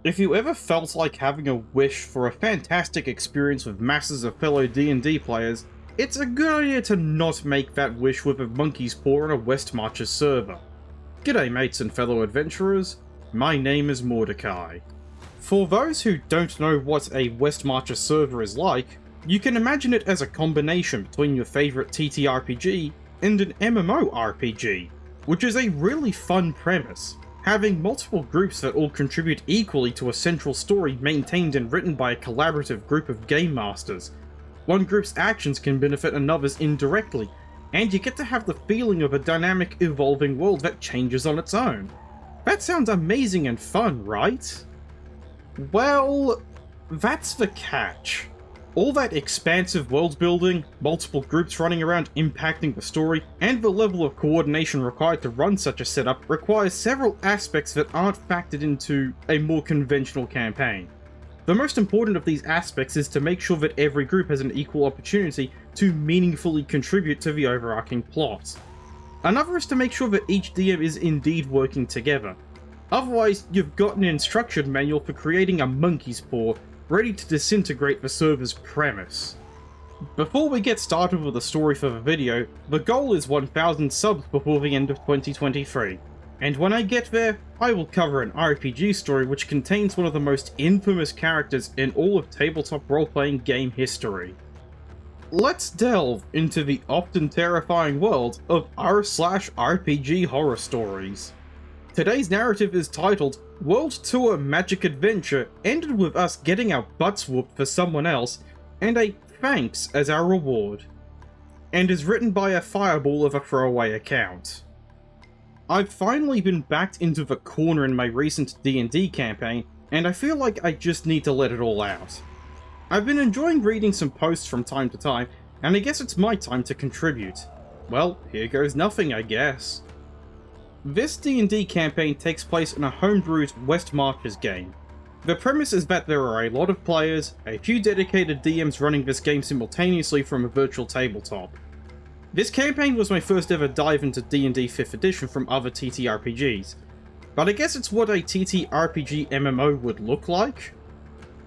If you ever felt like having a wish for a fantastic experience with masses of fellow D&D players, it's a good idea to not make that wish with a monkey's paw on a Westmarches server. G'day mates and fellow adventurers, my name is Mordecai. For those who don't know what a Westmarches server is like, you can imagine it as a combination between your favourite TTRPG and an MMO RPG, which is a really fun premise, having multiple groups that all contribute equally to a central story maintained and written by a collaborative group of game masters. One group's actions can benefit another's indirectly, and you get to have the feeling of a dynamic, evolving world that changes on its own. That sounds amazing and fun, right? Well, that's the catch. All that expansive world building, multiple groups running around impacting the story, and the level of coordination required to run such a setup requires several aspects that aren't factored into a more conventional campaign. The most important of these aspects is to make sure that every group has an equal opportunity to meaningfully contribute to the overarching plot. Another is to make sure that each DM is indeed working together. Otherwise, you've got an instruction manual for creating a monkey's paw, ready to disintegrate the server's premise. Before we get started with the story for the video, the goal is 1000 subs before the end of 2023. And when I get there, I will cover an RPG story which contains one of the most infamous characters in all of tabletop role-playing game history. Let's delve into the often terrifying world of r/RPGHorrorStories. Today's narrative is titled World Tour Magic Adventure ended with us getting our butts whooped for someone else, and a thanks as our reward, and is written by a fireball of a throwaway account. I've finally been backed into the corner in my recent D&D campaign, and I feel like I just need to let it all out. I've been enjoying reading some posts from time to time, and I guess it's my time to contribute. Well, here goes nothing, I guess. This D&D campaign takes place in a homebrewed Westmarches game. The premise is that there are a lot of players, a few dedicated DMs running this game simultaneously from a virtual tabletop. This campaign was my first ever dive into D&D 5th edition from other TTRPGs, but I guess it's what a TTRPG MMO would look like.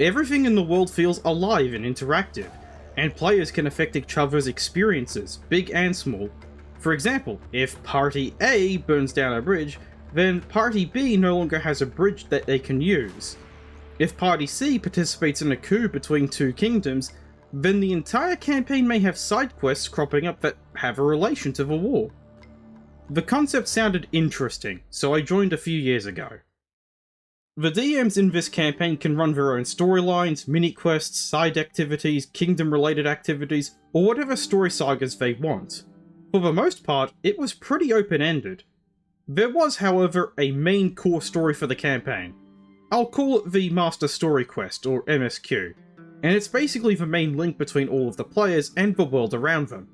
Everything in the world feels alive and interactive, and players can affect each other's experiences, big and small. For example, if Party A burns down a bridge, then Party B no longer has a bridge that they can use. If Party C participates in a coup between two kingdoms, then the entire campaign may have side quests cropping up that have a relation to the war. The concept sounded interesting, so I joined a few years ago. The DMs in this campaign can run their own storylines, mini-quests, side activities, kingdom-related activities, or whatever story sagas they want. For the most part, it was pretty open-ended. There was, however, a main core story for the campaign. I'll call it the Master Story Quest, or MSQ, and it's basically the main link between all of the players and the world around them.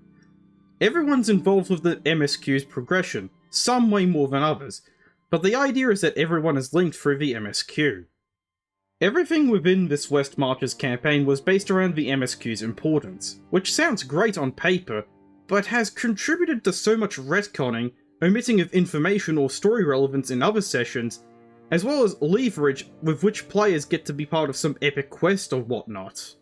Everyone's involved with the MSQ's progression, some way more than others, but the idea is that everyone is linked through the MSQ. Everything within this Westmarches campaign was based around the MSQ's importance, which sounds great on paper, but has contributed to so much retconning, omitting of information or story relevance in other sessions, as well as leverage with which players get to be part of some epic quest or whatnot.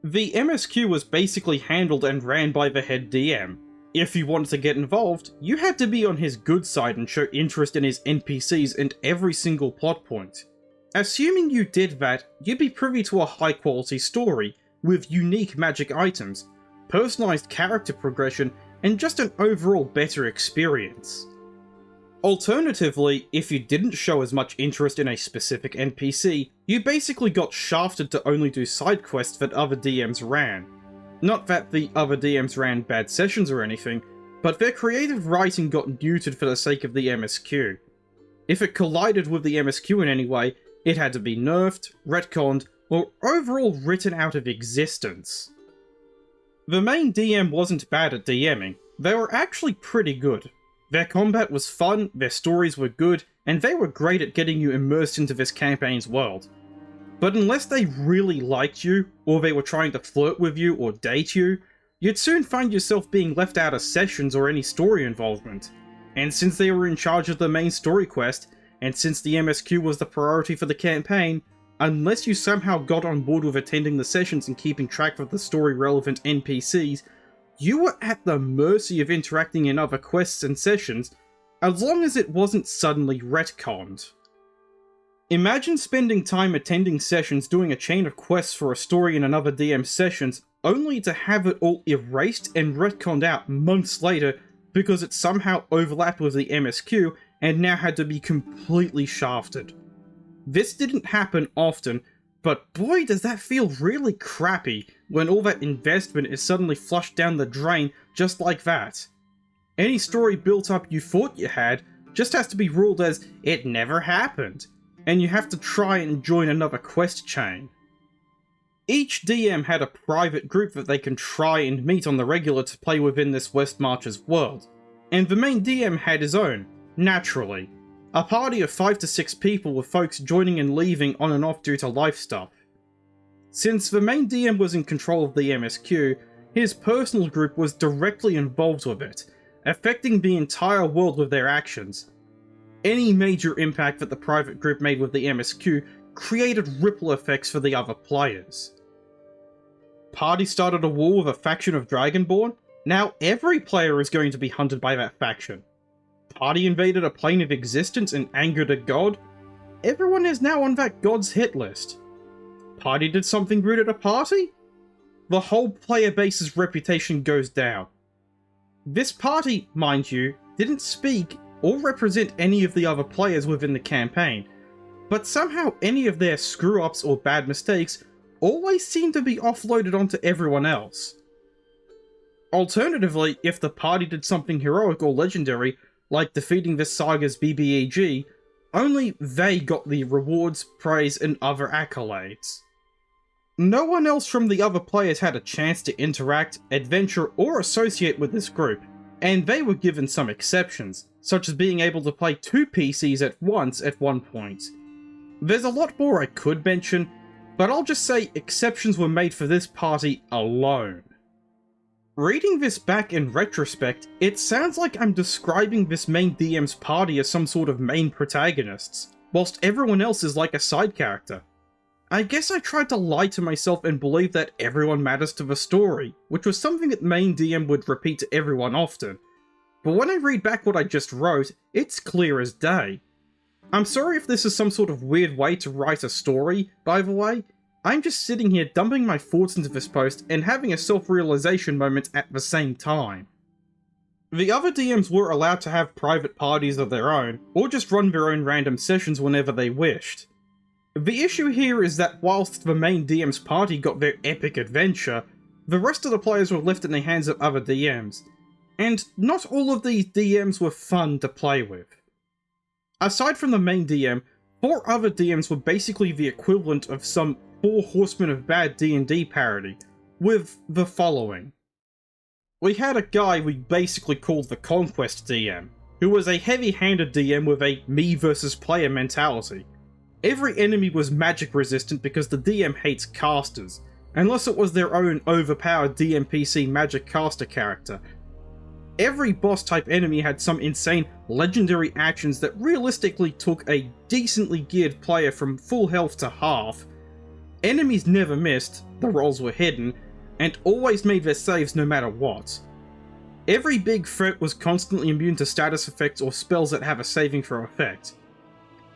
The MSQ was basically handled and ran by the head DM. If you wanted to get involved, you had to be on his good side and show interest in his NPCs and every single plot point. Assuming you did that, you'd be privy to a high quality story, with unique magic items, personalized character progression, and just an overall better experience. Alternatively, if you didn't show as much interest in a specific NPC, you basically got shafted to only do side quests that other DMs ran. Not that the other DMs ran bad sessions or anything, but their creative writing got neutered for the sake of the MSQ. If it collided with the MSQ in any way, it had to be nerfed, retconned, or overall written out of existence. The main DM wasn't bad at DMing, they were actually pretty good. Their combat was fun, their stories were good, and they were great at getting you immersed into this campaign's world. But unless they really liked you, or they were trying to flirt with you or date you, you'd soon find yourself being left out of sessions or any story involvement. And since they were in charge of the main story quest, and since the MSQ was the priority for the campaign, unless you somehow got on board with attending the sessions and keeping track of the story-relevant NPCs, you were at the mercy of interacting in other quests and sessions, as long as it wasn't suddenly retconned. Imagine spending time attending sessions doing a chain of quests for a story in another DM's sessions, only to have it all erased and retconned out months later because it somehow overlapped with the MSQ and now had to be completely shafted. This didn't happen often, but boy does that feel really crappy when all that investment is suddenly flushed down the drain just like that. Any story built up you thought you had just has to be ruled as it never happened, and you have to try and join another quest chain. Each DM had a private group that they can try and meet on the regular to play within this Westmarches world, and the main DM had his own, naturally. A party of 5 to 6 people with folks joining and leaving on and off due to life stuff. Since the main DM was in control of the MSQ, his personal group was directly involved with it, affecting the entire world with their actions. Any major impact that the private group made with the MSQ created ripple effects for the other players. Party started a war with a faction of Dragonborn? Now every player is going to be hunted by that faction. Party invaded a plane of existence and angered a god? Everyone is now on that god's hit list. Party did something rude at a party? The whole player base's reputation goes down. This party, mind you, didn't speak or represent any of the other players within the campaign, but somehow any of their screw-ups or bad mistakes always seem to be offloaded onto everyone else. Alternatively, if the party did something heroic or legendary, like defeating this saga's BBEG, only they got the rewards, praise, and other accolades. No one else from the other players had a chance to interact, adventure, or associate with this group, and they were given some exceptions, such as being able to play 2 PCs at once at one point. There's a lot more I could mention, but I'll just say exceptions were made for this party alone. Reading this back in retrospect, it sounds like I'm describing this main DM's party as some sort of main protagonists, whilst everyone else is like a side character. I guess I tried to lie to myself and believe that everyone matters to the story, which was something that main DM would repeat to everyone often. But when I read back what I just wrote, it's clear as day. I'm sorry if this is some sort of weird way to write a story, by the way. I'm just sitting here dumping my thoughts into this post and having a self-realization moment at the same time. The other DMs were allowed to have private parties of their own, or just run their own random sessions whenever they wished. The issue here is that whilst the main DM's party got their epic adventure, the rest of the players were left in the hands of other DMs, and not all of these DMs were fun to play with. Aside from the main DM, 4 other DMs were basically the equivalent of some 4 Horsemen of Bad D&D parody, with the following. We had a guy we basically called the Conquest DM, who was a heavy-handed DM with a me versus player mentality. Every enemy was magic resistant because the DM hates casters, unless it was their own overpowered DMPC magic caster character. Every boss type enemy had some insane legendary actions that realistically took a decently geared player from full health to half. Enemies never missed, the rolls were hidden, and always made their saves no matter what. Every big threat was constantly immune to status effects or spells that have a saving throw effect.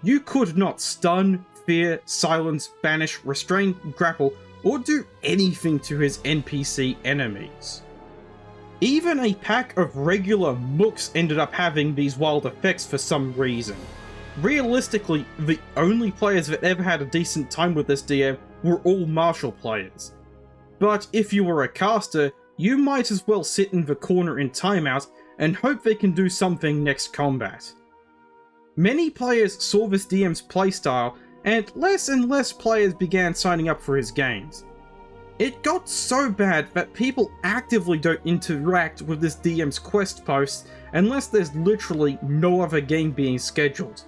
You could not stun, fear, silence, banish, restrain, grapple, or do anything to his NPC enemies. Even a pack of regular mooks ended up having these wild effects for some reason. Realistically, the only players that ever had a decent time with this DM were all martial players. But if you were a caster, you might as well sit in the corner in timeout and hope they can do something next combat. Many players saw this DM's playstyle, and less players began signing up for his games. It got so bad that people actively don't interact with this DM's quest posts unless there's literally no other game being scheduled.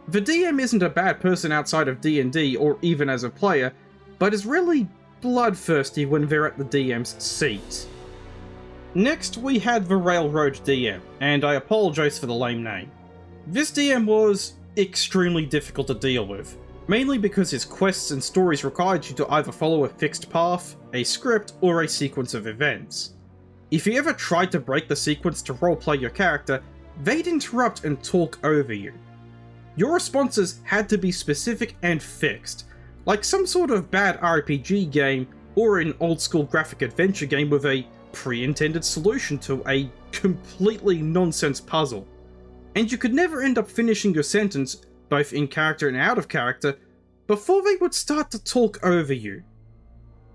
The DM isn't a bad person outside of D&D or even as a player, but is really bloodthirsty when they're at the DM's seat. Next we had the Railroad DM, and I apologise for the lame name. This DM was extremely difficult to deal with, mainly because his quests and stories required you to either follow a fixed path, a script, or a sequence of events. If you ever tried to break the sequence to roleplay your character, they'd interrupt and talk over you. Your responses had to be specific and fixed, like some sort of bad RPG game or an old-school graphic adventure game with a pre-intended solution to a completely nonsense puzzle. And you could never end up finishing your sentence, both in character and out of character, before they would start to talk over you.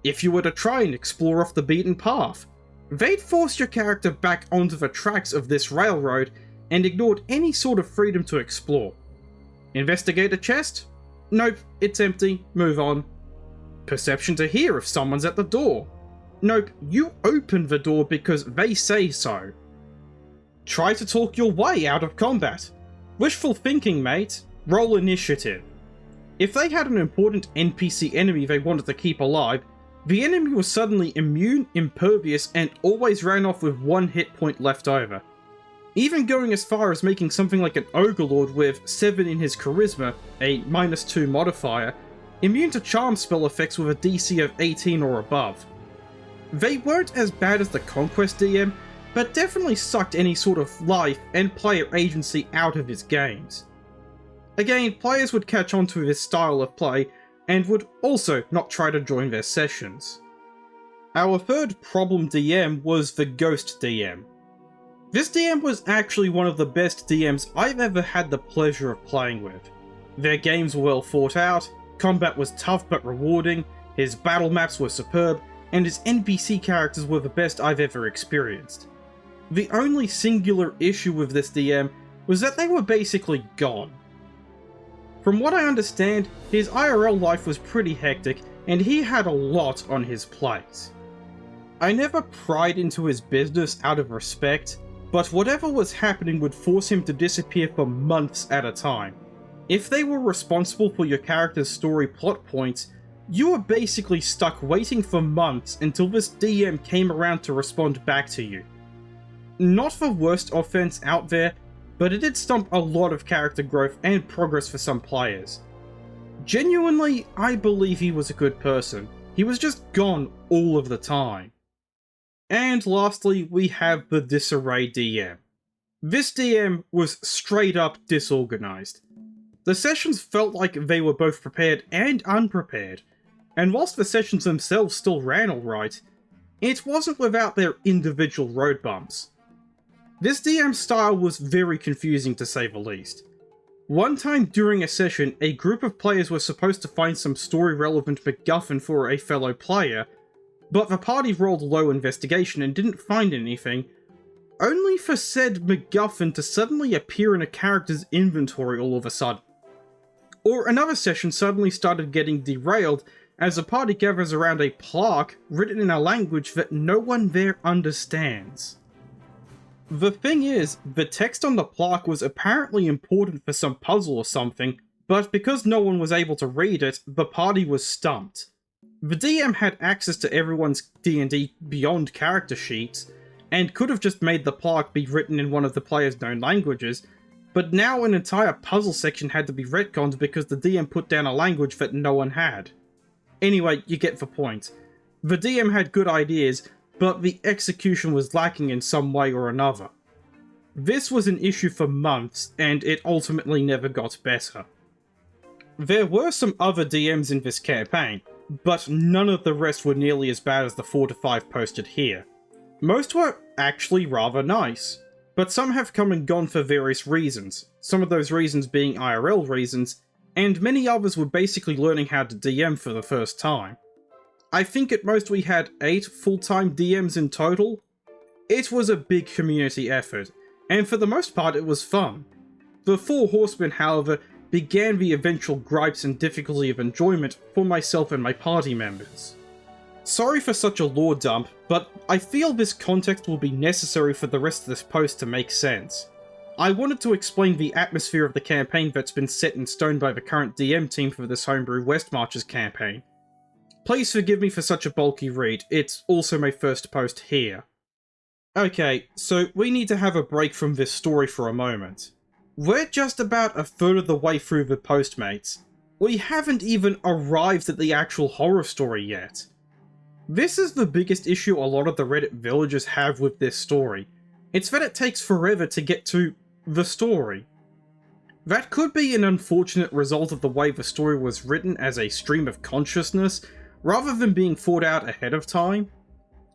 If you were to try and explore off the beaten path, they'd force your character back onto the tracks of this railroad and ignored any sort of freedom to explore. Investigate a chest? Nope, it's empty, move on. Perception to hear if someone's at the door? Nope, you open the door because they say so. Try to talk your way out of combat. Wishful thinking, mate. Roll initiative. If they had an important NPC enemy they wanted to keep alive, the enemy was suddenly immune, impervious, and always ran off with 1 hit point left over. Even going as far as making something like an Ogre Lord with 7 in his charisma, a -2 modifier, immune to charm spell effects with a DC of 18 or above. They weren't as bad as the Conquest DM, but definitely sucked any sort of life and player agency out of his games. Again, players would catch on to his style of play, and would also not try to join their sessions. Our third problem DM was the Ghost DM. This DM was actually one of the best DMs I've ever had the pleasure of playing with. Their games were well thought out, combat was tough but rewarding, his battle maps were superb, and his NPC characters were the best I've ever experienced. The only singular issue with this DM was that they were basically gone. From what I understand, his IRL life was pretty hectic, and he had a lot on his plate. I never pried into his business out of respect, but whatever was happening would force him to disappear for months at a time. If they were responsible for your character's story plot points, you were basically stuck waiting for months until this DM came around to respond back to you. Not the worst offense out there, but it did stump a lot of character growth and progress for some players. Genuinely, I believe he was a good person. He was just gone all of the time. And lastly, we have the Disarray DM. This DM was straight up disorganized. The sessions felt like they were both prepared and unprepared, and whilst the sessions themselves still ran alright, it wasn't without their individual road bumps. This DM style was very confusing to say the least. One time during a session, a group of players were supposed to find some story-relevant MacGuffin for a fellow player, but the party rolled low investigation and didn't find anything, only for said MacGuffin to suddenly appear in a character's inventory all of a sudden. Or another session suddenly started getting derailed as the party gathers around a plaque written in a language that no one there understands. The thing is, the text on the plaque was apparently important for some puzzle or something, but because no one was able to read it, the party was stumped. The DM had access to everyone's D&D Beyond character sheets, and could have just made the plaque be written in one of the players' known languages, but now an entire puzzle section had to be retconned because the DM put down a language that no one had. Anyway, you get the point. The DM had good ideas, but the execution was lacking in some way or another. This was an issue for months, and it ultimately never got better. There were some other DMs in this campaign, but none of the rest were nearly as bad as the 4 to 5 posted here. Most were actually rather nice, but some have come and gone for various reasons, some of those reasons being IRL reasons, and many others were basically learning how to DM for the first time. I think at most we had 8 full-time DMs in total. It was a big community effort, and for the most part it was fun. The 4 Horsemen, however, began the eventual gripes and difficulty of enjoyment for myself and my party members. Sorry for such a lore dump, but I feel this context will be necessary for the rest of this post to make sense. I wanted to explain the atmosphere of the campaign that's been set in stone by the current DM team for this homebrew Westmarches campaign. Please forgive me for such a bulky read, it's also my first post here. Okay, so we need to have a break from this story for a moment. We're just about a third of the way through the Postmates. We haven't even arrived at the actual horror story yet. This is the biggest issue a lot of the Reddit villagers have with this story. It's that it takes forever to get to the story. That could be an unfortunate result of the way the story was written as a stream of consciousness, rather than being thought out ahead of time.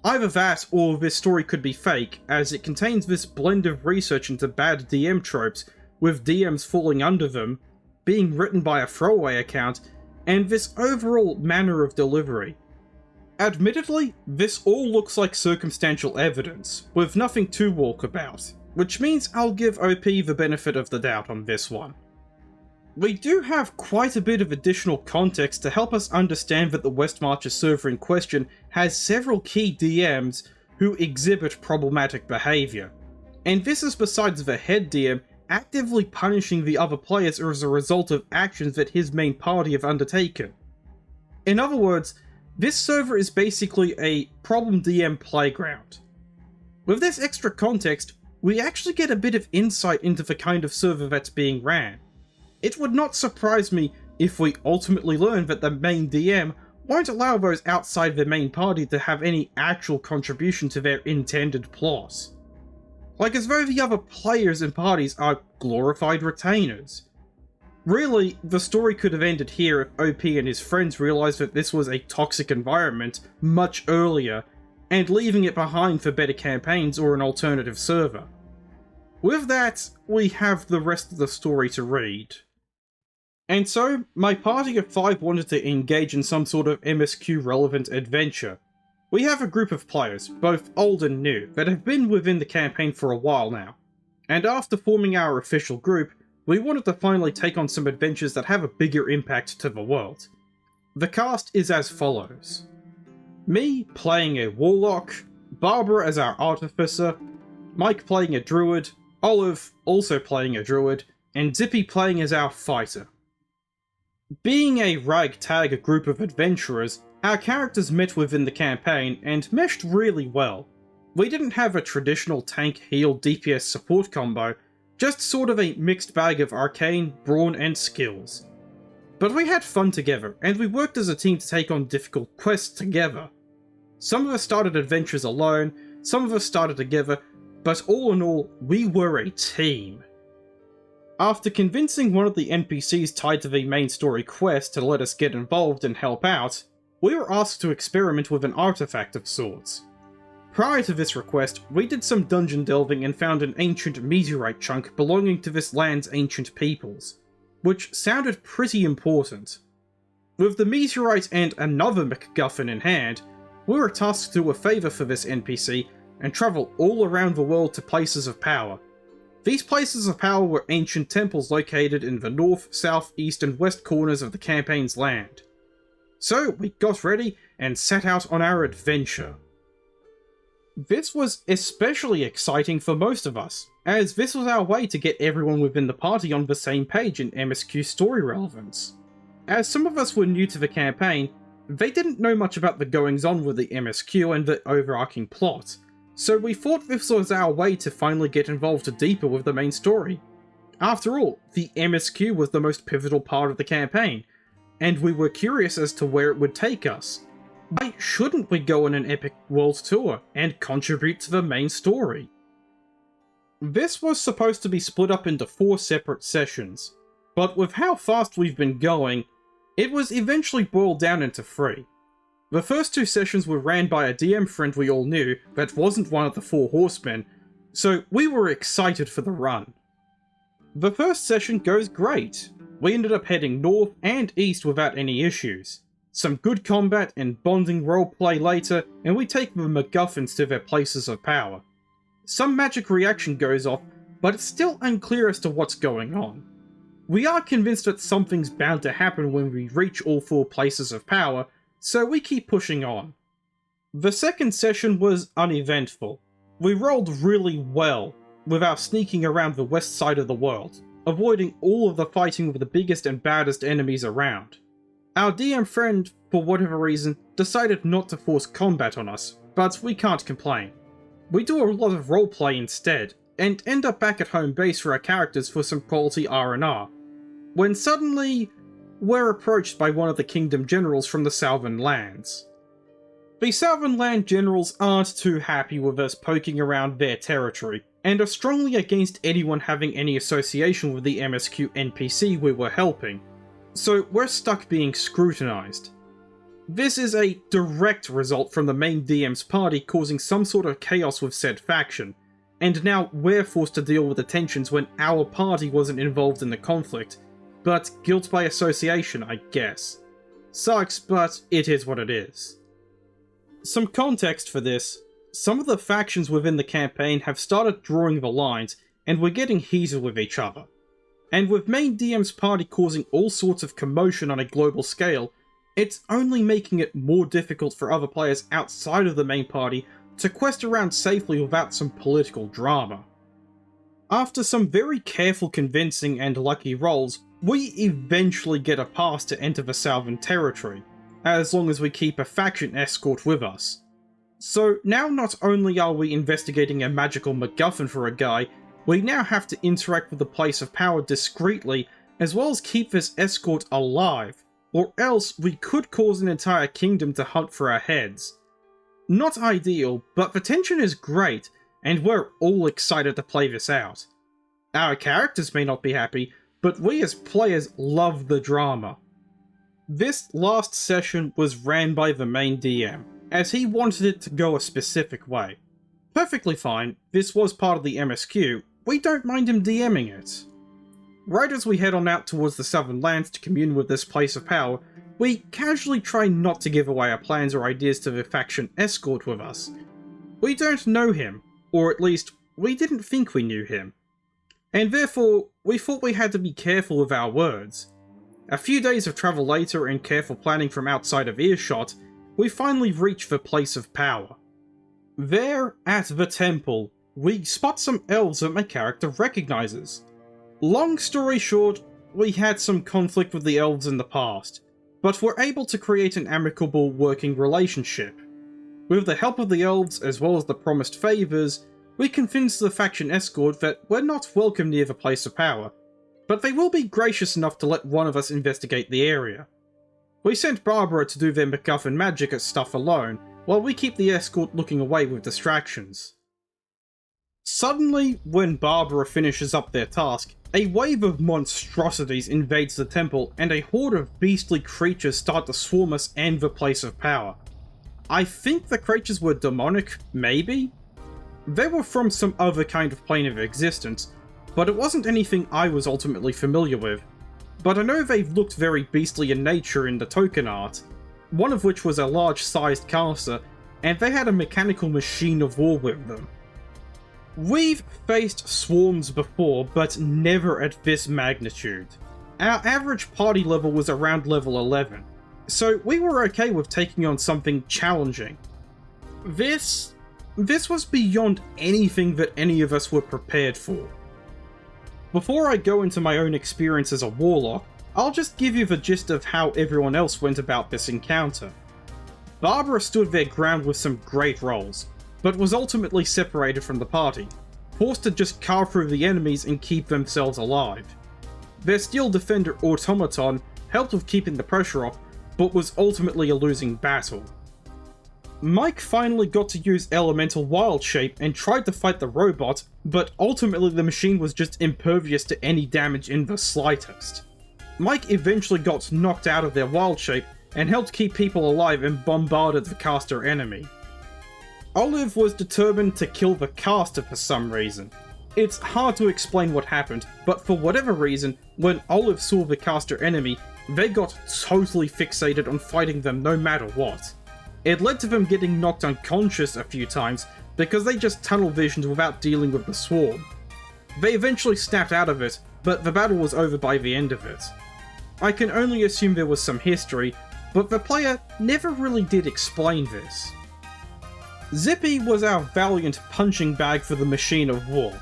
Either that, or this story could be fake, as it contains this blend of research into bad DM tropes, with DMs falling under them, being written by a throwaway account, and this overall manner of delivery. Admittedly, this all looks like circumstantial evidence, with nothing to walk about, which means I'll give OP the benefit of the doubt on this one. We do have quite a bit of additional context to help us understand that the Westmarches server in question has several key DMs who exhibit problematic behaviour, and this is besides the head DM actively punishing the other players as a result of actions that his main party have undertaken. In other words, this server is basically a problem DM playground. With this extra context, we actually get a bit of insight into the kind of server that's being ran. It would not surprise me if we ultimately learn that the main DM won't allow those outside the main party to have any actual contribution to their intended plot. Like as though the other players and parties are glorified retainers. Really, the story could have ended here if OP and his friends realised that this was a toxic environment much earlier, and leaving it behind for better campaigns or an alternative server. With that, we have the rest of the story to read. And so, my party of 5 wanted to engage in some sort of MSQ relevant adventure. We have a group of players, both old and new, that have been within the campaign for a while now. And after forming our official group, we wanted to finally take on some adventures that have a bigger impact to the world. The cast is as follows. Me playing a warlock, Barbara as our artificer, Mike playing a druid, Olive also playing a druid, and Zippy playing as our fighter. Being a ragtag group of adventurers, our characters met within the campaign and meshed really well. We didn't have a traditional tank heal DPS support combo, just sort of a mixed bag of arcane, brawn and skills. But we had fun together, and we worked as a team to take on difficult quests together. Some of us started adventures alone, some of us started together, but all in all, we were a team. After convincing one of the NPCs tied to the main story quest to let us get involved and help out, we were asked to experiment with an artifact of sorts. Prior to this request, we did some dungeon delving and found an ancient meteorite chunk belonging to this land's ancient peoples, which sounded pretty important. With the meteorite and another MacGuffin in hand, we were tasked to do a favour for this NPC and travel all around the world to places of power. These places of power were ancient temples located in the north, south, east and west corners of the campaign's land. So we got ready and set out on our adventure. This was especially exciting for most of us, as this was our way to get everyone within the party on the same page in MSQ story relevance. As some of us were new to the campaign, they didn't know much about the goings-on with the MSQ and the overarching plot, so we thought this was our way to finally get involved deeper with the main story. After all, the MSQ was the most pivotal part of the campaign, and we were curious as to where it would take us. Why shouldn't we go on an epic world tour and contribute to the main story? This was supposed to be split up into 4 separate sessions, but with how fast we've been going, it was eventually boiled down into 3. The first 2 sessions were ran by a DM friend we all knew that wasn't one of the 4 horsemen, so we were excited for the run. The first session goes great. We ended up heading north and east without any issues. Some good combat and bonding roleplay later, and we take the MacGuffins to their places of power. Some magic reaction goes off, but it's still unclear as to what's going on. We are convinced that something's bound to happen when we reach all 4 places of power, so we keep pushing on. The second session was uneventful. We rolled really well, with our sneaking around the west side of the world, avoiding all of the fighting with the biggest and baddest enemies around. Our DM friend, for whatever reason, decided not to force combat on us, but we can't complain. We do a lot of roleplay instead, and end up back at home base for our characters for some quality R&R, when suddenly we're approached by one of the kingdom generals from the Southern Lands. The Southern Land generals aren't too happy with us poking around their territory, and are strongly against anyone having any association with the MSQ NPC we were helping, so we're stuck being scrutinized. This is a direct result from the main DM's party causing some sort of chaos with said faction, and now we're forced to deal with the tensions when our party wasn't involved in the conflict, but guilt by association, I guess. Sucks, but it is what it is. Some context for this: some of the factions within the campaign have started drawing the lines, and we're getting heated with each other. And with main DM's party causing all sorts of commotion on a global scale, it's only making it more difficult for other players outside of the main party to quest around safely without some political drama. After some very careful convincing and lucky rolls, we eventually get a pass to enter the Southern Territory, as long as we keep a faction escort with us. So now not only are we investigating a magical MacGuffin for a guy, we now have to interact with the place of power discreetly, as well as keep this escort alive, or else we could cause an entire kingdom to hunt for our heads. Not ideal, but the tension is great, and we're all excited to play this out. Our characters may not be happy, but we as players love the drama. This last session was ran by the main DM, as he wanted it to go a specific way. Perfectly fine, this was part of the MSQ, we don't mind him DMing it. Right as we head on out towards the Southern Lands to commune with this place of power, we casually try not to give away our plans or ideas to the faction escort with us. We don't know him, or at least, we didn't think we knew him. And therefore, we thought we had to be careful with our words. A few days of travel later and careful planning from outside of earshot, we finally reach the place of power. There, at the temple, we spot some elves that my character recognizes. Long story short, we had some conflict with the elves in the past, but were able to create an amicable working relationship. With the help of the elves as well as the promised favours, we convinced the faction escort that we're not welcome near the place of power, but they will be gracious enough to let one of us investigate the area. We sent Barbara to do their MacGuffin magic stuff alone, while we keep the escort looking away with distractions. Suddenly, when Barbara finishes up their task, a wave of monstrosities invades the temple and a horde of beastly creatures start to swarm us and the place of power. I think the creatures were demonic, maybe? They were from some other kind of plane of existence, but it wasn't anything I was ultimately familiar with. But I know they've looked very beastly in nature in the token art, one of which was a large-sized caster, and they had a mechanical machine of war with them. We've faced swarms before, but never at this magnitude. Our average party level was around level 11, so we were okay with taking on something challenging. This was beyond anything that any of us were prepared for. Before I go into my own experience as a warlock, I'll just give you the gist of how everyone else went about this encounter. Barbara stood their ground with some great rolls, but was ultimately separated from the party, forced to just carve through the enemies and keep themselves alive. Their Steel Defender automaton helped with keeping the pressure off, but was ultimately a losing battle. Mike finally got to use Elemental Wild Shape and tried to fight the robot, but ultimately the machine was just impervious to any damage in the slightest. Mike eventually got knocked out of their Wild Shape and helped keep people alive and bombarded the caster enemy. Olive was determined to kill the caster for some reason. It's hard to explain what happened, but for whatever reason, when Olive saw the caster enemy, they got totally fixated on fighting them no matter what. It led to them getting knocked unconscious a few times because they just tunnel visioned without dealing with the swarm. They eventually snapped out of it, but the battle was over by the end of it. I can only assume there was some history, but the player never really did explain this. Zippy was our valiant punching bag for the machine of war.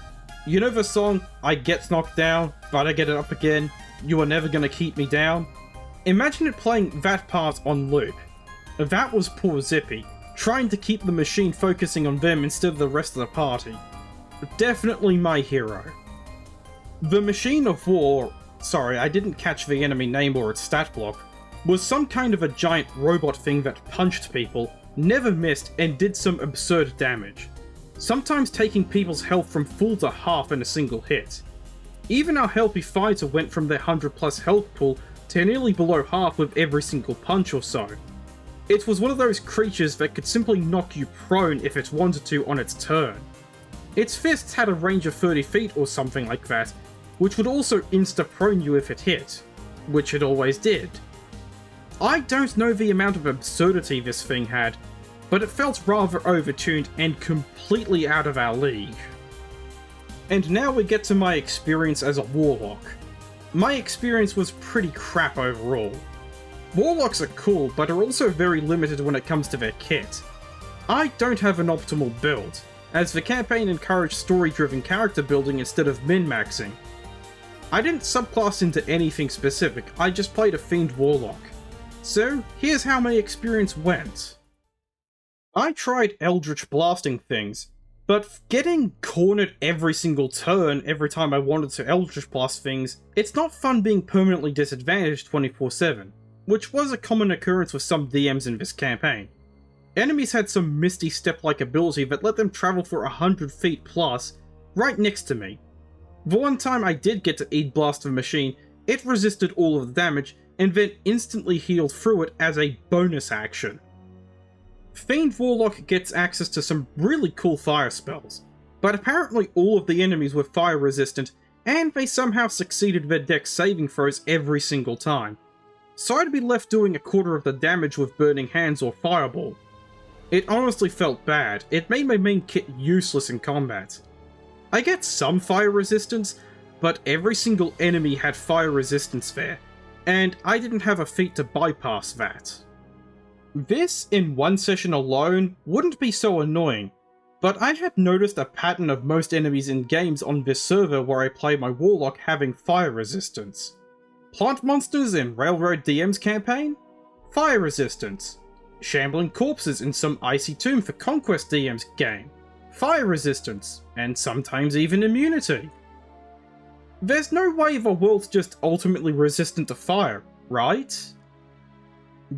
You know the song, I get knocked down, but I get it up again, you are never gonna keep me down? Imagine it playing that part on loop. That was poor Zippy, trying to keep the machine focusing on them instead of the rest of the party. definitely my hero. The Machine of War, sorry, I didn't catch the enemy name or its stat block, was some kind of a giant robot thing that punched people, never missed, and did some absurd damage, sometimes taking people's health from full to half in a single hit. Even our healthy fighter went from their 100 plus health pool to nearly below half with every single punch or so. It was one of those creatures that could simply knock you prone if it wanted to on its turn. Its fists had a range of 30 feet or something like that, which would also insta-prone you if it hit, which it always did. I don't know the amount of absurdity this thing had, but it felt rather overtuned and completely out of our league. And now we get to my experience as a Warlock. My experience was pretty crap overall. Warlocks are cool, but are also very limited when it comes to their kit. I don't have an optimal build, as the campaign encouraged story-driven character building instead of min-maxing. I didn't subclass into anything specific, I just played a Fiend Warlock. So, here's how my experience went. I tried Eldritch blasting things, but getting cornered every single turn every time I wanted to Eldritch blast things, it's not fun being permanently disadvantaged 24/7, which was a common occurrence with some DMs in this campaign. Enemies had some Misty Step-like ability that let them travel for 100 feet plus, right next to me. The one time I did get to Eid Blast the machine, it resisted all of the damage, and then instantly healed through it as a bonus action. Fiend Warlock gets access to some really cool fire spells, but apparently all of the enemies were fire resistant, and they somehow succeeded their dex saving throws every single time. So I'd be left doing a quarter of the damage with Burning Hands or Fireball. It honestly felt bad, it made my main kit useless in combat. I get some fire resistance, but every single enemy had fire resistance there, and I didn't have a feat to bypass that. This, in one session alone, wouldn't be so annoying, but I had noticed a pattern of most enemies in games on this server where I play my Warlock having fire resistance. Plant monsters in Railroad DM's campaign? Fire resistance. Shambling corpses in some Icy Tomb for Conquest DM's game? Fire resistance, and sometimes even immunity. There's no way the world's just ultimately resistant to fire, right?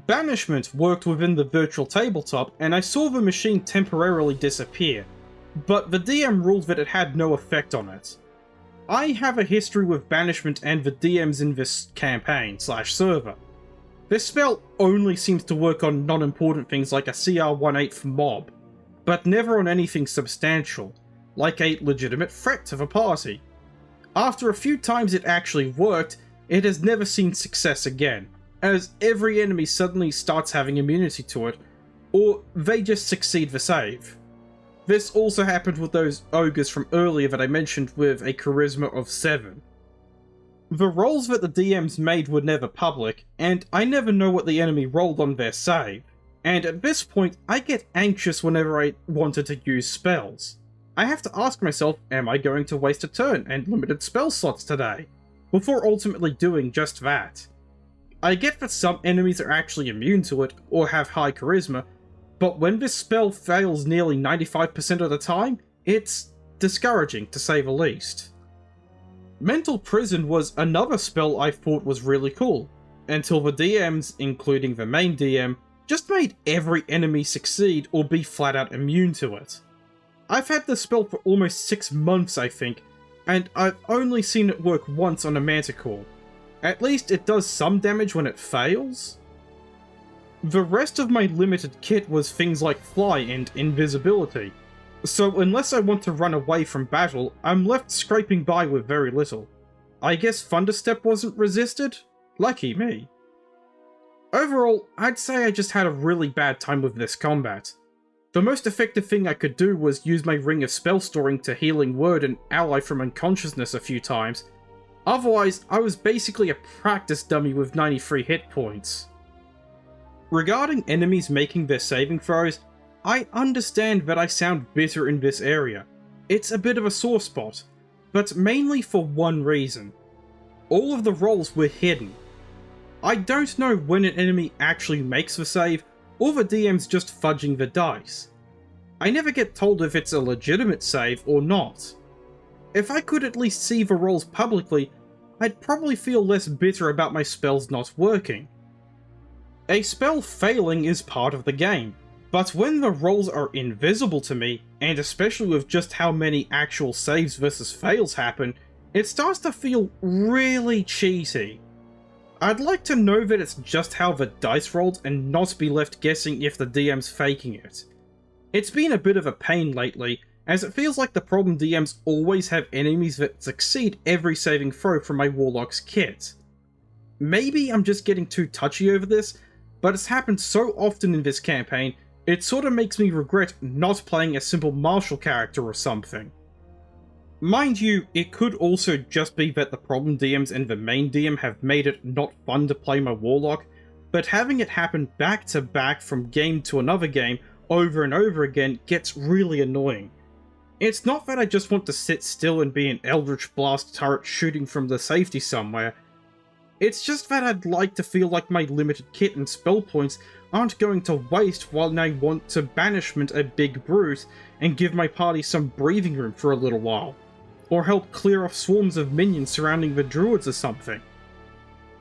Banishment worked within the virtual tabletop, and I saw the machine temporarily disappear, but the DM ruled that it had no effect on it. I have a history with Banishment and the DMs in this campaign/server. This spell only seems to work on non-important things like a CR-1/8 mob, but never on anything substantial, like a legitimate threat to the party. After a few times it actually worked, it has never seen success again, as every enemy suddenly starts having immunity to it, or they just succeed the save. This also happened with those ogres from earlier that I mentioned with a charisma of 7. The rolls that the DMs made were never public, and I never know what the enemy rolled on their save, and at this point I get anxious whenever I wanted to use spells. I have to ask myself, am I going to waste a turn and limited spell slots today, before ultimately doing just that. I get that some enemies are actually immune to it, or have high charisma, but when this spell fails nearly 95% of the time, it's discouraging to say the least. Mental Prison was another spell I thought was really cool, until the DMs, including the main DM, just made every enemy succeed or be flat out immune to it. I've had this spell for almost 6 months I think, and I've only seen it work once on a Manticore. At least it does some damage when it fails. The rest of my limited kit was things like Fly and Invisibility, so unless I want to run away from battle, I'm left scraping by with very little. I guess Thunderstep wasn't resisted? Lucky me. Overall, I'd say I just had a really bad time with this combat. The most effective thing I could do was use my Ring of Spell Storing to Healing Word and ally from unconsciousness a few times. Otherwise, I was basically a practice dummy with 93 hit points. Regarding enemies making their saving throws, I understand that I sound bitter in this area. It's a bit of a sore spot, but mainly for one reason. All of the rolls were hidden. I don't know when an enemy actually makes the save, or the DM's just fudging the dice. I never get told if it's a legitimate save or not. If I could at least see the rolls publicly, I'd probably feel less bitter about my spells not working. A spell failing is part of the game, but when the rolls are invisible to me, and especially with just how many actual saves versus fails happen, it starts to feel really cheaty. I'd like to know that it's just how the dice rolled and not be left guessing if the DM's faking it. It's been a bit of a pain lately, as it feels like the problem DMs always have enemies that succeed every saving throw from my Warlock's kit. Maybe I'm just getting too touchy over this, but it's happened so often in this campaign, it sort of makes me regret not playing a simple martial character or something. Mind you, it could also just be that the problem DMs and the main DM have made it not fun to play my Warlock, but having it happen back to back from game to another game over and over again gets really annoying. It's not that I just want to sit still and be an Eldritch Blast turret shooting from the safety somewhere. It's just that I'd like to feel like my limited kit and spell points aren't going to waste while I want to banishment a big brute and give my party some breathing room for a little while, or help clear off swarms of minions surrounding the druids or something.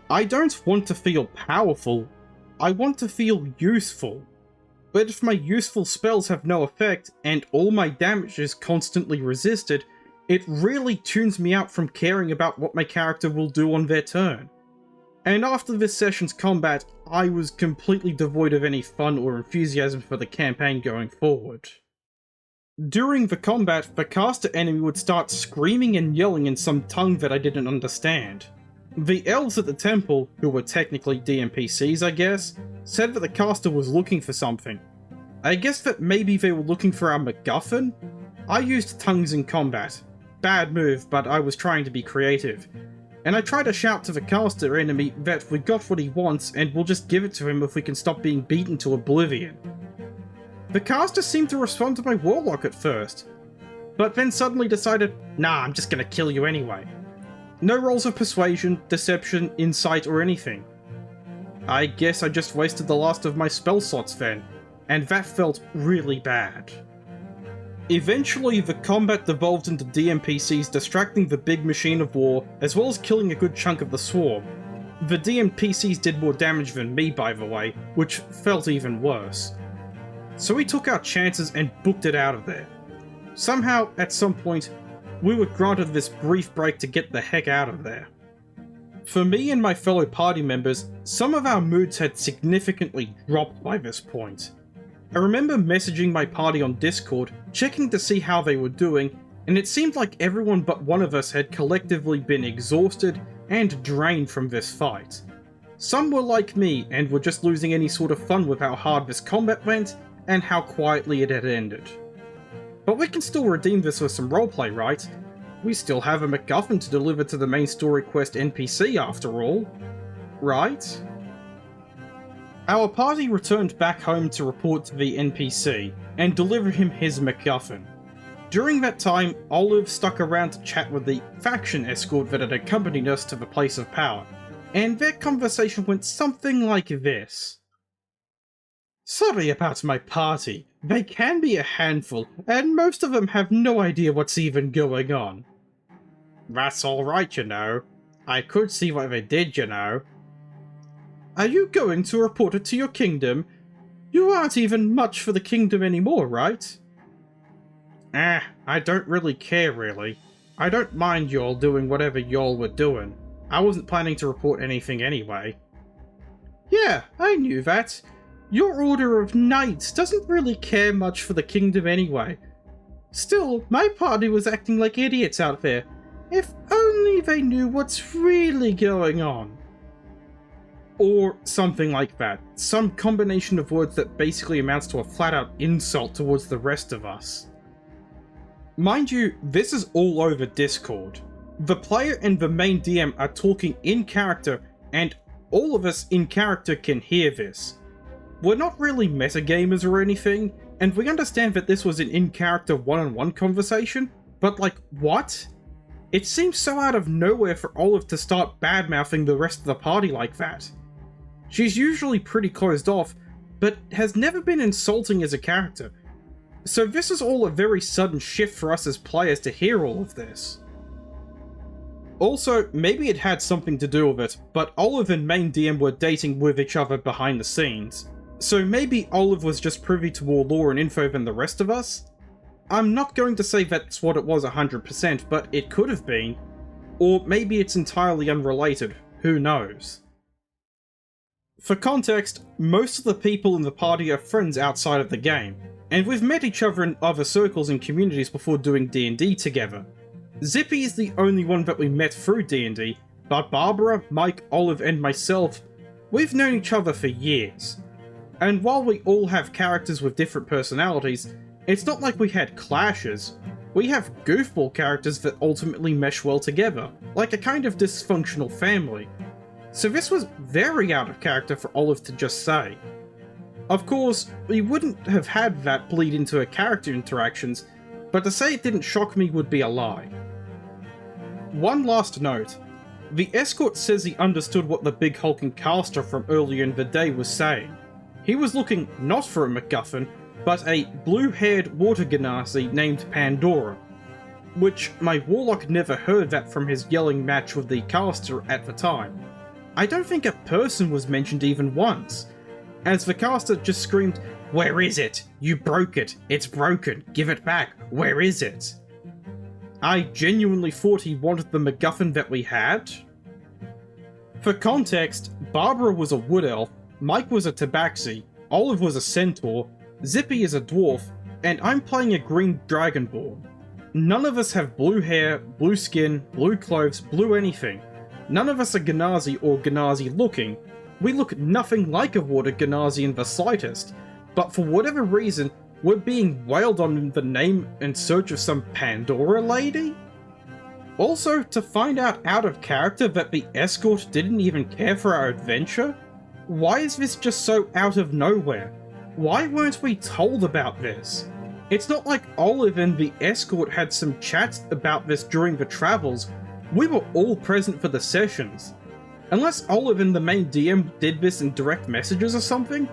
I don't want to feel powerful, I want to feel useful. But if my useful spells have no effect, and all my damage is constantly resisted, it really tunes me out from caring about what my character will do on their turn. And after this session's combat, I was completely devoid of any fun or enthusiasm for the campaign going forward. During the combat, the caster enemy would start screaming and yelling in some tongue that I didn't understand. The elves at the temple, who were technically DMPCs I guess, said that the caster was looking for something. I guess that maybe they were looking for our MacGuffin? I used tongues in combat. Bad move, but I was trying to be creative. And I tried to shout to the caster enemy that we got what he wants and we'll just give it to him if we can stop being beaten to oblivion. The caster seemed to respond to my Warlock at first, but then suddenly decided, nah, I'm just gonna kill you anyway. No rolls of persuasion, deception, insight, or anything. I guess I just wasted the last of my spell slots then, and that felt really bad. Eventually, the combat devolved into DMPCs distracting the big machine of war, as well as killing a good chunk of the swarm. The DMPCs did more damage than me, by the way, which felt even worse. So we took our chances and booked it out of there. Somehow, at some point, we were granted this brief break to get the heck out of there. For me and my fellow party members, some of our moods had significantly dropped by this point. I remember messaging my party on Discord, checking to see how they were doing, and it seemed like everyone but one of us had collectively been exhausted and drained from this fight. Some were like me and were just losing any sort of fun with how hard this combat went and how quietly it had ended. But we can still redeem this with some roleplay, right? We still have a MacGuffin to deliver to the main story quest NPC after all, right? Our party returned back home to report to the NPC and deliver him his MacGuffin. During that time, Olive stuck around to chat with the faction escort that had accompanied us to the place of power, and their conversation went something like this. Sorry about my party. They can be a handful, and most of them have no idea what's even going on. That's alright, you know. I could see what they did, you know. Are you going to report it to your kingdom? You aren't even much for the kingdom anymore, right? I don't really care, really. I don't mind y'all doing whatever y'all were doing. I wasn't planning to report anything anyway. Yeah, I knew that. Your order of knights doesn't really care much for the kingdom anyway. Still, my party was acting like idiots out there. If only they knew what's really going on. Or something like that. Some combination of words that basically amounts to a flat-out insult towards the rest of us. Mind you, this is all over Discord. The player and the main DM are talking in character, and all of us in character can hear this. We're not really metagamers or anything, and we understand that this was an in-character one-on-one conversation, but like, what? It seems so out of nowhere for Olive to start bad-mouthing the rest of the party like that. She's usually pretty closed off, but has never been insulting as a character. So this is all a very sudden shift for us as players to hear all of this. Also, maybe it had something to do with it, but Olive and main DM were dating with each other behind the scenes. So maybe Olive was just privy to more lore and info than the rest of us? I'm not going to say that's what it was 100%, but it could have been. Or maybe it's entirely unrelated, who knows? For context, most of the people in the party are friends outside of the game, and we've met each other in other circles and communities before doing D&D together. Zippy is the only one that we met through D&D, but Barbara, Mike, Olive, and myself, we've known each other for years. And while we all have characters with different personalities, it's not like we had clashes. We have goofball characters that ultimately mesh well together, like a kind of dysfunctional family. So this was very out of character for Olive to just say. Of course, we wouldn't have had that bleed into her character interactions, but to say it didn't shock me would be a lie. One last note. The escort says he understood what the big hulking caster from earlier in the day was saying. He was looking not for a MacGuffin, but a blue-haired water genasi named Pandora. Which my warlock never heard that from his yelling match with the caster at the time. I don't think a person was mentioned even once, as the caster just screamed, "Where is it? You broke it. It's broken. Give it back. Where is it?" I genuinely thought he wanted the MacGuffin that we had. For context, Barbara was a wood elf, Mike was a tabaxi, Olive was a centaur, Zippy is a dwarf, and I'm playing a green dragonborn. None of us have blue hair, blue skin, blue clothes, blue anything. None of us are Genasi or Genasi looking. We look nothing like a water Genasi in the slightest, but for whatever reason, we're being wailed on in the name in search of some Pandora lady? Also, to find out of character that the escort didn't even care for our adventure? Why is this just so out of nowhere? Why weren't we told about this? It's not like Olive and the escort had some chats about this during the travels. We were all present for the sessions. Unless Olive and the main DM did this in direct messages or something?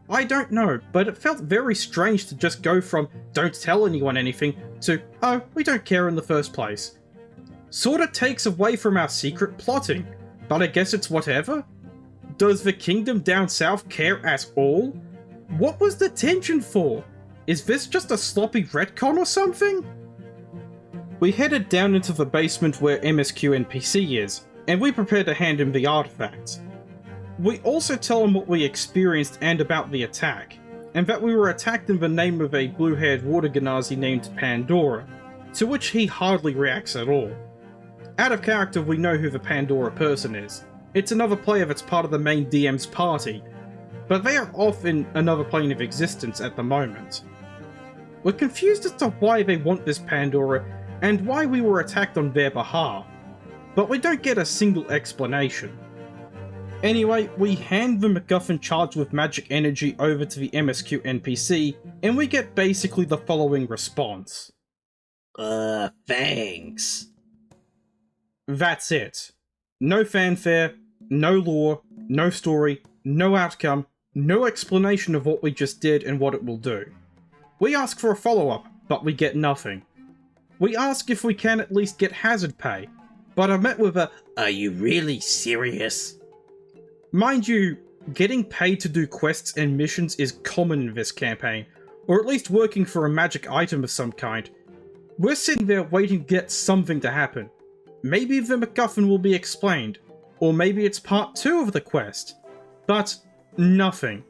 I don't know, but it felt very strange to just go from "don't tell anyone anything" to "oh, we don't care in the first place." Sorta takes away from our secret plotting, but I guess it's whatever. Does the kingdom down south care at all? What was the tension for? Is this just a sloppy retcon or something? We headed down into the basement where MSQ NPC is, and we prepare to hand him the artifacts. We also tell him what we experienced and about the attack, and that we were attacked in the name of a blue-haired water genasi named Pandora, to which he hardly reacts at all. Out of character, we know who the Pandora person is. It's another player that's part of the main DM's party, but they are off in another plane of existence at the moment. We're confused as to why they want this Pandora, and why we were attacked on their behalf, but we don't get a single explanation. Anyway, we hand the MacGuffin charged with magic energy over to the MSQ NPC, and we get basically the following response. Thanks. That's it. No fanfare, no lore, no story, no outcome, no explanation of what we just did and what it will do. We ask for a follow-up, but we get nothing. We ask if we can at least get hazard pay, but are met with a "Are you really serious?" Mind you, getting paid to do quests and missions is common in this campaign, or at least working for a magic item of some kind. We're sitting there waiting to get something to happen. Maybe the MacGuffin will be explained, or maybe it's part 2 of the quest, but nothing.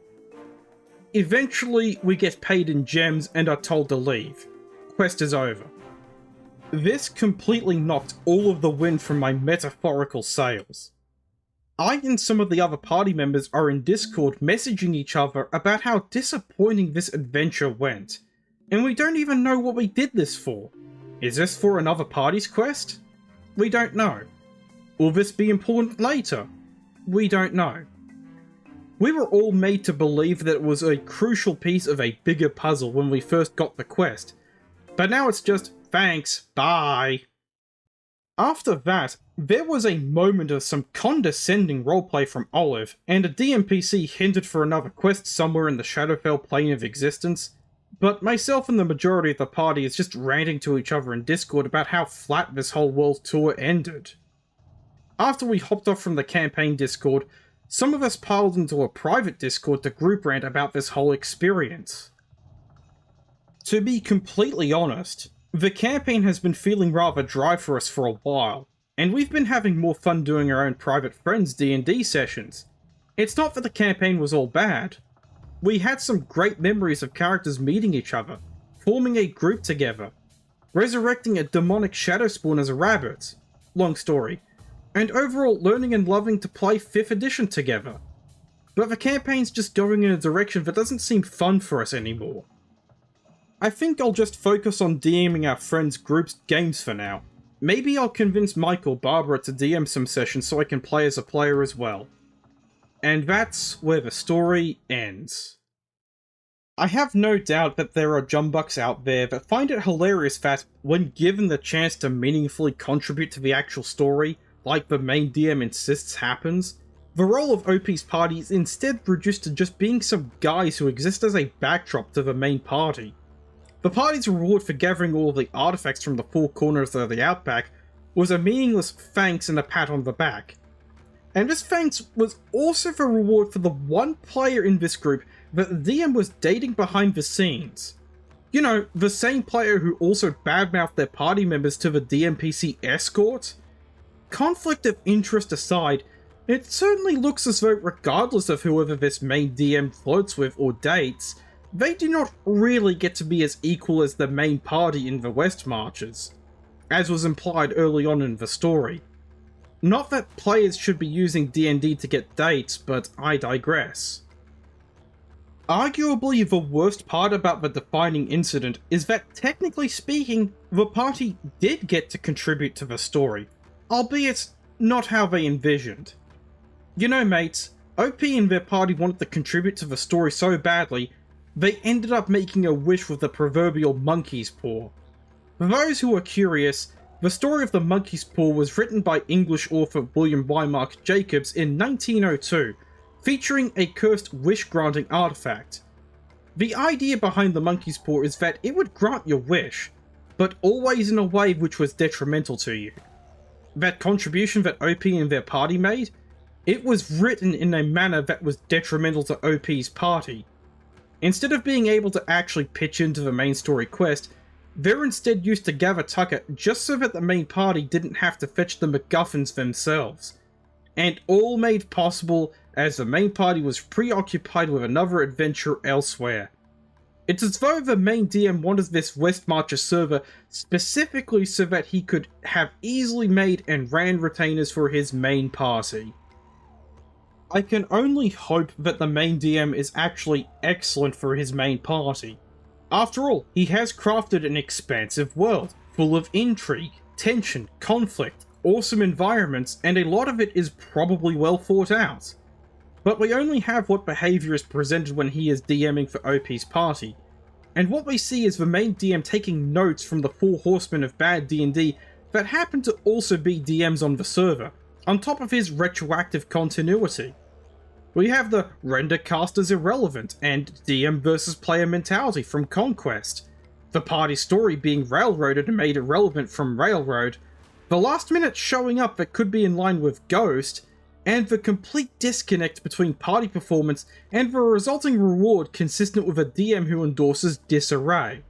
Eventually, we get paid in gems and are told to leave. Quest is over. This completely knocked all of the wind from my metaphorical sails. I and some of the other party members are in Discord messaging each other about how disappointing this adventure went, and we don't even know what we did this for. Is this for another party's quest? We don't know. Will this be important later? We don't know. We were all made to believe that it was a crucial piece of a bigger puzzle when we first got the quest, but now it's just thanks, bye. After that, there was a moment of some condescending roleplay from Olive, and a DMPC hinted for another quest somewhere in the Shadowfell plane of existence. but myself and the majority of the party is just ranting to each other in Discord about how flat this whole world tour ended. After we hopped off from the campaign Discord, some of us piled into a private Discord to group rant about this whole experience. To be completely honest, the campaign has been feeling rather dry for us for a while, and we've been having more fun doing our own private friends D&D sessions. It's not that the campaign was all bad. We had some great memories of characters meeting each other, forming a group together, resurrecting a demonic shadow spawn as a rabbit, long story, and overall learning and loving to play 5th edition together. But the campaign's just going in a direction that doesn't seem fun for us anymore. I think I'll just focus on DMing our friends' groups' games for now. Maybe I'll convince Mike or Barbara to DM some sessions so I can play as a player as well. And that's where the story ends. I have no doubt that there are jumbucks out there that find it hilarious that, when given the chance to meaningfully contribute to the actual story, like the main DM insists happens, the role of OP's party is instead reduced to just being some guys who exist as a backdrop to the main party. The party's reward for gathering all of the artifacts from the 4 corners of the Outback was a meaningless thanks and a pat on the back. And this thanks was also the reward for the one player in this group that the DM was dating behind the scenes. You know, the same player who also badmouthed their party members to the DMPC escort? Conflict of interest aside, it certainly looks as though regardless of whoever this main DM flirts with or dates, they do not really get to be as equal as the main party in the Westmarches, as was implied early on in the story. Not that players should be using D&D to get dates, but I digress. Arguably the worst part about the defining incident is that, technically speaking, the party did get to contribute to the story, albeit not how they envisioned. You know, mates, OP and their party wanted to contribute to the story so badly, they ended up making a wish with the proverbial monkey's paw. For those who are curious, the story of the monkey's paw was written by English author William Wymark Jacobs in 1902, featuring a cursed wish-granting artifact. The idea behind the monkey's paw is that it would grant your wish, but always in a way which was detrimental to you. That contribution that OP and their party made, it was written in a manner that was detrimental to OP's party. Instead of being able to actually pitch into the main story quest, they're instead used to gather tucker just so that the main party didn't have to fetch the MacGuffins themselves. And all made possible as the main party was preoccupied with another adventure elsewhere. It's as though the main DM wanted this Westmarches server specifically so that he could have easily made and ran retainers for his main party. I can only hope that the main DM is actually excellent for his main party. After all, he has crafted an expansive world, full of intrigue, tension, conflict, awesome environments, and a lot of it is probably well thought out. But we only have what behaviour is presented when he is DMing for OP's party, and what we see is the main DM taking notes from the 4 horsemen of bad D&D that happen to also be DMs on the server, on top of his retroactive continuity. We have the render casters irrelevant and DM versus player mentality from Conquest, the party story being railroaded and made irrelevant from Railroad, the last minute showing up that could be in line with Ghost, and the complete disconnect between party performance and the resulting reward consistent with a DM who endorses disarray.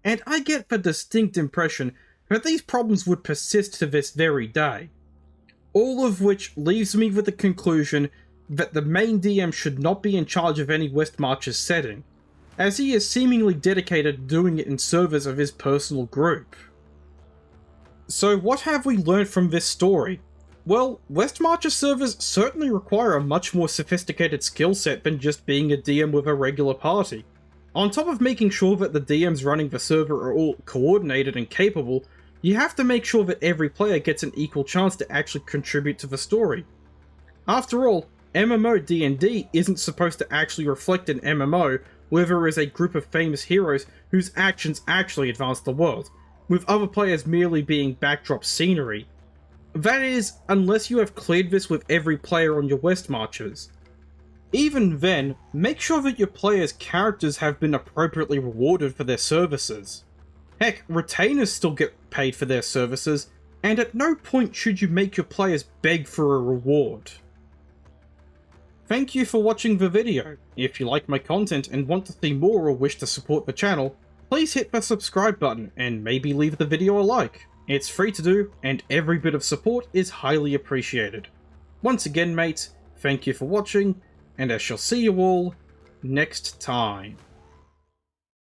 And I get the distinct impression that these problems would persist to this very day. All of which leaves me with the conclusion that the main DM should not be in charge of any Westmarches setting, as he is seemingly dedicated to doing it in service of his personal group. So what have we learned from this story? Well, Westmarches servers certainly require a much more sophisticated skill set than just being a DM with a regular party. On top of making sure that the DMs running the server are all coordinated and capable, you have to make sure that every player gets an equal chance to actually contribute to the story. After all, MMO D&D isn't supposed to actually reflect an MMO where there is a group of famous heroes whose actions actually advance the world, with other players merely being backdrop scenery. That is, unless you have cleared this with every player on your Westmarches. Even then, make sure that your players' characters have been appropriately rewarded for their services. Heck, retainers still get paid for their services, and at no point should you make your players beg for a reward. Thank you for watching the video. If you like my content and want to see more or wish to support the channel, please hit the subscribe button and maybe leave the video a like. It's free to do, and every bit of support is highly appreciated. Once again, mates, thank you for watching, and I shall see you all next time.